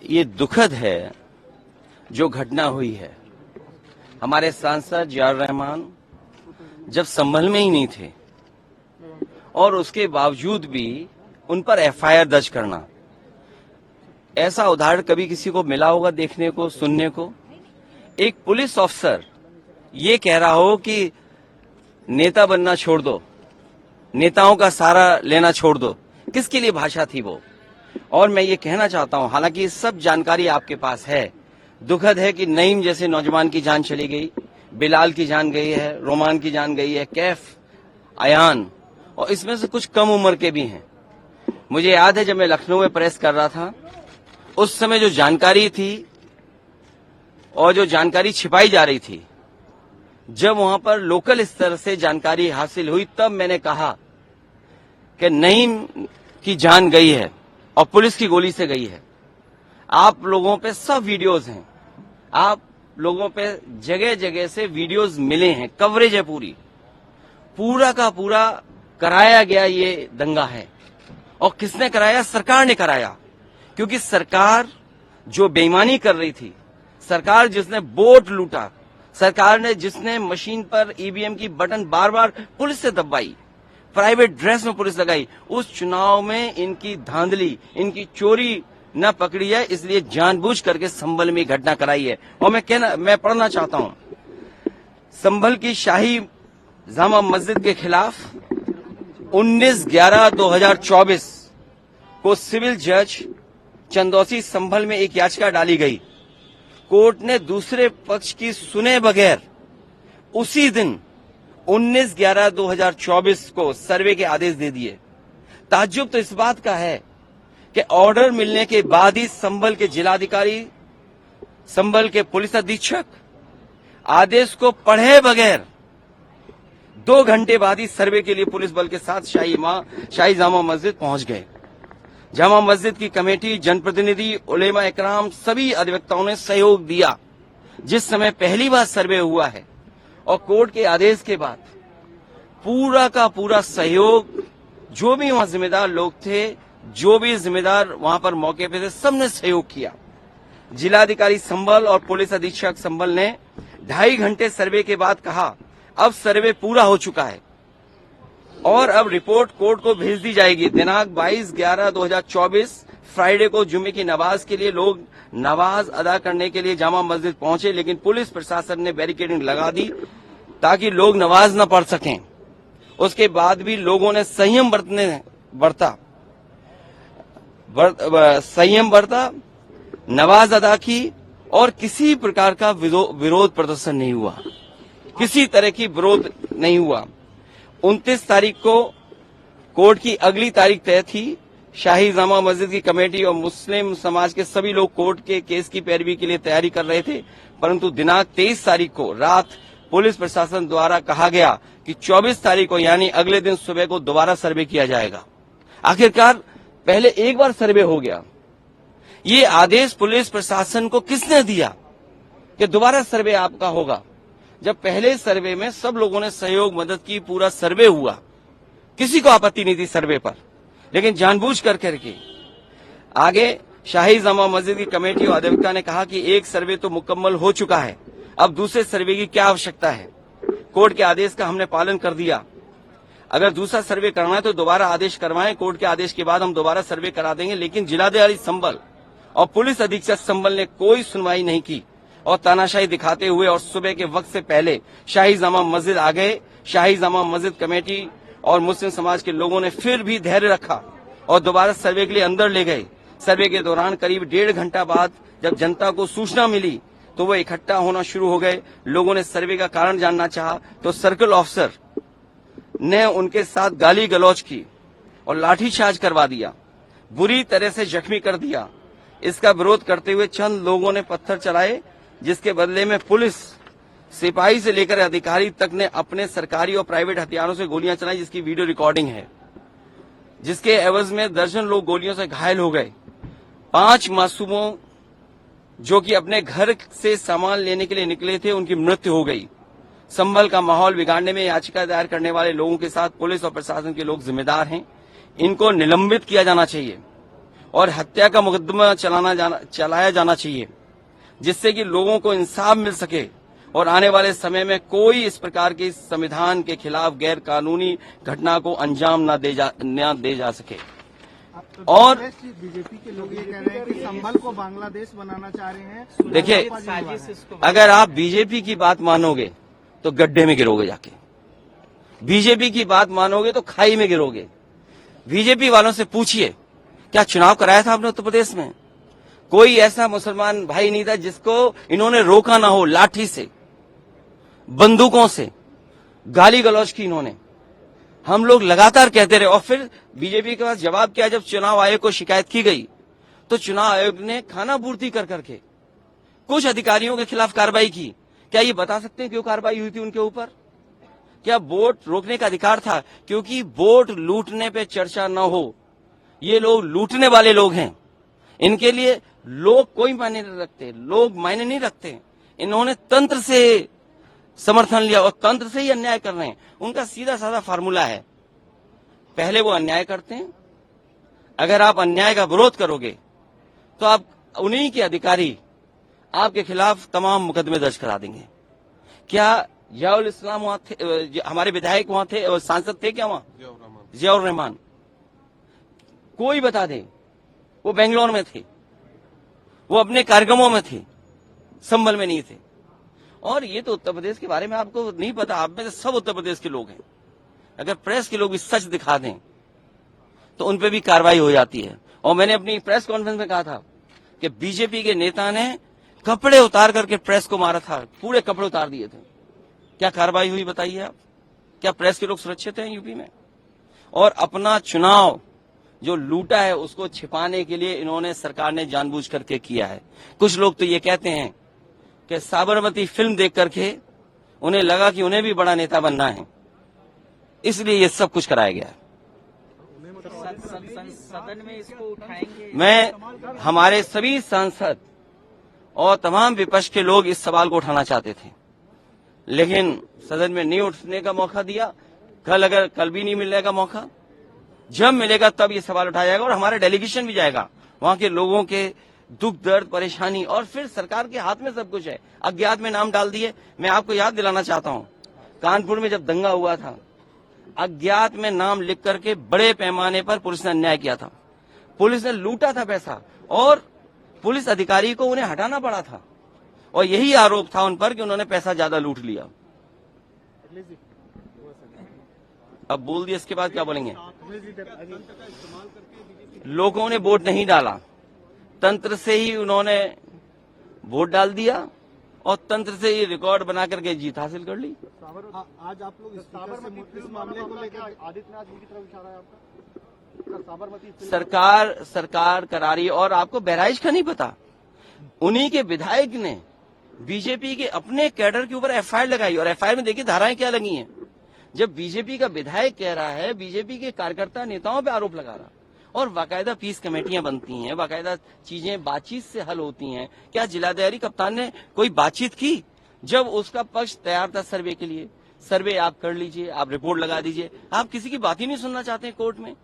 ये दुखद है जो घटना हुई है। हमारे सांसद जियाउर रहमान जब संभल में ही नहीं थे और उसके बावजूद भी उन पर एफआईआर दर्ज करना, ऐसा उदाहरण कभी किसी को मिला होगा देखने को, सुनने को? एक पुलिस अफसर ये कह रहा हो कि नेता बनना छोड़ दो, नेताओं का सहारा लेना छोड़ दो। किसके लिए भाषा थी वो? और मैं ये कहना चाहता हूं, हालांकि ये सब जानकारी आपके पास है, दुखद है कि नईम जैसे नौजवान की जान चली गई, बिलाल की जान गई है, रोमान की जान गई है, कैफ, अयान, और इसमें से कुछ कम उम्र के भी हैं। मुझे याद है जब मैं लखनऊ में प्रेस कर रहा था, उस समय जो जानकारी थी और जो जानकारी छिपाई जा रही थी, जब वहां पर लोकल स्तर से जानकारी हासिल हुई, तब मैंने कहा कि नईम की जान गई है और पुलिस की गोली से गई है। आप लोगों पे सब वीडियोस हैं, आप लोगों पे जगह जगह से वीडियोस मिले हैं, कवरेज है पूरा का पूरा कराया गया ये दंगा है। और किसने कराया? सरकार ने कराया, क्योंकि सरकार जो बेईमानी कर रही थी, सरकार जिसने वोट लूटा, सरकार ने जिसने मशीन पर ईवीएम की बटन बार बार पुलिस से दबाई, प्राइवेट ड्रेस में पुलिस लगाई, उस चुनाव में इनकी धांधली, इनकी चोरी न पकड़ी है, इसलिए जानबूझ करके संभल में घटना कराई है। और मैं पढ़ना चाहता हूं, संभल की शाही जामा मस्जिद के खिलाफ 19/11/2024 को सिविल जज चंदौसी संभल में एक याचिका डाली गई। कोर्ट ने दूसरे पक्ष की सुने बगैर उसी दिन 19/11/2024 को सर्वे के आदेश दे दिए। ताज्जुब तो इस बात का है कि ऑर्डर मिलने के बाद ही संभल के जिलाधिकारी, संभल के पुलिस अधीक्षक आदेश को पढ़े बगैर 2 घंटे बाद ही सर्वे के लिए पुलिस बल के साथ शाही जामा मस्जिद पहुंच गए। जामा मस्जिद की कमेटी, जनप्रतिनिधि, उलेमा इकराम, सभी अधिवक्ताओं ने सहयोग दिया। जिस समय पहली बार सर्वे हुआ है और कोर्ट के आदेश के बाद पूरा का पूरा सहयोग, जो भी वहां जिम्मेदार लोग थे, जो भी जिम्मेदार वहां पर मौके पे थे, सबने सहयोग किया। जिलाधिकारी संभल और पुलिस अधीक्षक संभल ने 2.5 घंटे सर्वे के बाद कहा, अब सर्वे पूरा हो चुका है और अब रिपोर्ट कोर्ट को भेज दी जाएगी। दिनांक 22/11/2024 फ्राइडे को जुम्मे की नमाज के लिए लोग नमाज अदा करने के लिए जामा मस्जिद पहुंचे, लेकिन पुलिस प्रशासन ने बैरिकेडिंग लगा दी ताकि लोग नमाज न पढ़ सकें। उसके बाद भी लोगों ने संयम बरता, नमाज अदा की और किसी प्रकार का विरोध प्रदर्शन नहीं हुआ, किसी तरह की विरोध नहीं हुआ। 29 तारीख को कोर्ट की अगली तारीख तय थी। शाही जामा मस्जिद की कमेटी और मुस्लिम समाज के सभी लोग कोर्ट के केस की पैरवी के लिए तैयारी कर रहे थे, परंतु दिनांक 23 तारीख को रात पुलिस प्रशासन द्वारा कहा गया कि 24 तारीख को यानी अगले दिन सुबह को दोबारा सर्वे किया जाएगा। आखिरकार पहले एक बार सर्वे हो गया। ये आदेश पुलिस प्रशासन को किसने दिया कि दोबारा सर्वे आपका होगा? जब पहले सर्वे में सब लोगों ने सहयोग मदद की, पूरा सर्वे हुआ, किसी को आपत्ति नहीं थी सर्वे पर, लेकिन जानबूझ करके आगे शाही जामा मस्जिद की कमेटी और अधिवक्ता ने कहा कि एक सर्वे तो मुकम्मल हो चुका है, अब दूसरे सर्वे की क्या आवश्यकता है? कोर्ट के आदेश का हमने पालन कर दिया। अगर दूसरा सर्वे करना है तो दोबारा आदेश करवाएं, कोर्ट के आदेश के बाद हम दोबारा सर्वे करा देंगे। लेकिन जिलाधिकारी संभल और पुलिस अधीक्षक संभल ने कोई सुनवाई नहीं की और तानाशाही दिखाते हुए और सुबह के वक्त से पहले शाही जामा मस्जिद आ गए। शाही जामा मस्जिद कमेटी और मुस्लिम समाज के लोगों ने फिर भी धैर्य रखा और दोबारा सर्वे के लिए अंदर ले गए। सर्वे के दौरान करीब 1.5 घंटा बाद जब जनता को सूचना मिली तो वो इकट्ठा होना शुरू हो गए। लोगों ने सर्वे का कारण जानना चाहा तो सर्कल ऑफिसर ने उनके साथ गाली गलौज की और लाठीचार्ज करवा दिया, बुरी तरह से जख्मी कर दिया। इसका विरोध करते हुए चंद लोगों ने पत्थर चलाए, जिसके बदले में पुलिस सिपाही से लेकर अधिकारी तक ने अपने सरकारी और प्राइवेट हथियारों से गोलियां चलाई, जिसकी वीडियो रिकॉर्डिंग है, जिसके एवज में दर्जन लोग गोलियों से घायल हो गए। 5 मासूमों जो कि अपने घर से सामान लेने के लिए निकले थे, उनकी मृत्यु हो गई। संभल का माहौल बिगाड़ने में याचिका दायर करने वाले लोगों के साथ पुलिस और प्रशासन के लोग जिम्मेदार हैं। इनको निलंबित किया जाना चाहिए और हत्या का मुकदमा चलाया जाना चाहिए, जिससे कि लोगों को इंसाफ मिल सके और आने वाले समय में कोई इस प्रकार की संविधान के खिलाफ गैर कानूनी घटना को अंजाम न दे जा सके। और बीजेपी के लोग ये कह रहे हैं कि संभल को बांग्लादेश बनाना चाह रहे हैं। देखिए, अगर आप बीजेपी की बात मानोगे तो गड्ढे में गिरोगे, जाके बीजेपी की बात मानोगे तो खाई में गिरोगे। बीजेपी वालों से पूछिए, क्या चुनाव कराया था आपने उत्तर प्रदेश में? कोई ऐसा मुसलमान भाई नहीं था जिसको इन्होंने रोका ना हो। लाठी से, बंदूकों से गाली गलौज की इन्होंने। हम लोग लगातार कहते रहे और फिर बीजेपी के पास जवाब क्या? जब चुनाव आयोग को शिकायत की गई तो चुनाव आयोग ने खाना पूर्ति कर करके कुछ अधिकारियों के खिलाफ कार्रवाई की। क्या ये बता सकते हैं क्यों कार्रवाई हुई थी उनके ऊपर? क्या वोट रोकने का अधिकार था? क्योंकि वोट लूटने पे चर्चा न हो। ये लोग लूटने वाले लोग हैं, इनके लिए लोग कोई मायने नहीं रखते, लोग मायने नहीं रखते। इन्होंने तंत्र से समर्थन लिया और तंत्र से ही अन्याय कर रहे हैं। उनका सीधा साधा फार्मूला है, पहले वो अन्याय करते हैं, अगर आप अन्याय का विरोध करोगे तो आप उन्हीं के अधिकारी आपके खिलाफ तमाम मुकदमे दर्ज करा देंगे। क्या जियाउल इस्लाम वहां थे? हमारे विधायक वहां थे, सांसद थे क्या वहां? जियाउर रहमान, कोई बता दे। वो बेंगलोर में थे, वो अपने कार्यक्रमों में थे, संभल में नहीं थे। और ये तो उत्तर प्रदेश के बारे में आपको नहीं पता। आप में से सब उत्तर प्रदेश के लोग हैं। अगर प्रेस के लोग भी सच दिखा दें तो उन पे भी कार्रवाई हो जाती है। और मैंने अपनी प्रेस कॉन्फ्रेंस में कहा था कि बीजेपी के नेता ने कपड़े उतार करके प्रेस को मारा था, पूरे कपड़े उतार दिए थे। क्या कार्रवाई हुई बताइए आप? क्या प्रेस के लोग सुरक्षित हैं यूपी में? और अपना चुनाव जो लूटा है उसको छिपाने के लिए इन्होंने, सरकार ने जानबूझ करके किया है। कुछ लोग तो ये कहते हैं कि साबरमती फिल्म देख करके उन्हें लगा कि उन्हें भी बड़ा नेता बनना है, इसलिए ये सब कुछ कराया गया है। सदन में इसको उठाएंगे। मैं, हमारे सभी सांसद और तमाम विपक्ष के लोग इस सवाल को उठाना चाहते थे, लेकिन सदन में नहीं उठने का मौका दिया। कल भी नहीं मिलने का मौका, जब मिलेगा तब ये सवाल उठाया जाएगा और हमारा डेलीगेशन भी जाएगा। वहां के लोगों के दुख दर्द परेशानी, और फिर सरकार के हाथ में सब कुछ है। अज्ञात में नाम डाल दिए। मैं आपको याद दिलाना चाहता हूं, कानपुर में जब दंगा हुआ था, अज्ञात में नाम लिख करके बड़े पैमाने पर पुलिस ने अन्याय किया था। पुलिस ने लूटा था पैसा और पुलिस अधिकारी को उन्हें हटाना पड़ा था, और यही आरोप था उन पर कि उन्होंने पैसा ज्यादा लूट लिया। अब बोल दिया, इसके बाद क्या बोलेंगे? लोगों ने वोट नहीं डाला, तंत्र से ही उन्होंने वोट डाल दिया और तंत्र से ही रिकॉर्ड बना करके जीत हासिल कर ली। आज आप लोग इस मामले को लेकर आदित्यनाथ जी की तरफ इशारा है आपका? साबरमती सरकार करा रही है। और आपको बहराइच का नहीं पता, उन्हीं के विधायक ने बीजेपी के अपने कैडर के ऊपर एफआईआर लगाई, और एफआईआर में देखिए धाराएं क्या लगी हैं। जब बीजेपी का विधायक कह रहा है, बीजेपी के कार्यकर्ता नेताओं पे आरोप लगा रहा, और बाकायदा पीस कमेटियां बनती हैं, बाकायदा चीजें बातचीत से हल होती हैं। क्या जिलाधिकारी कप्तान ने कोई बातचीत की? जब उसका पक्ष तैयार था सर्वे के लिए, सर्वे आप कर लीजिए, आप रिपोर्ट लगा दीजिए। आप किसी की बात ही नहीं सुनना चाहते कोर्ट में,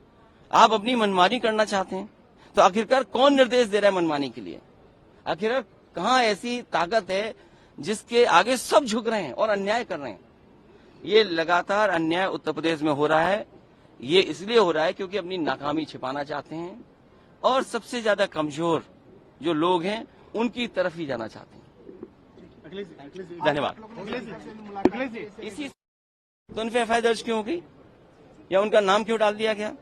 आप अपनी मनमानी करना चाहते हैं। तो आखिरकार कौन निर्देश दे रहा है मनमानी के लिए? आखिरकार कहां ऐसी ताकत है जिसके आगे सब झुक रहे हैं और अन्याय कर रहे हैं? ये लगातार अन्याय उत्तर प्रदेश में हो रहा है। ये इसलिए हो रहा है क्योंकि अपनी नाकामी छिपाना चाहते हैं, और सबसे ज्यादा कमजोर जो लोग हैं उनकी तरफ ही जाना चाहते हैं। धन्यवाद। इसी तो उन पे एफआईआर दर्ज क्यों हो गई, या उनका नाम क्यों डाल दिया गया?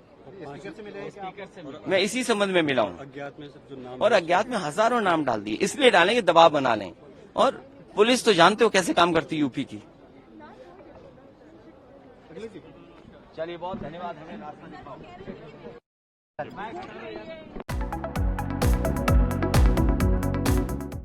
मैं इसी संबंध में मिला हूं, और अज्ञात में हजारों नाम डाल दिए। इसलिए डालेंगे दबाव बना लें, और पुलिस तो जानते हो कैसे काम करती है यूपी की। चलिए, बहुत धन्यवाद। हमें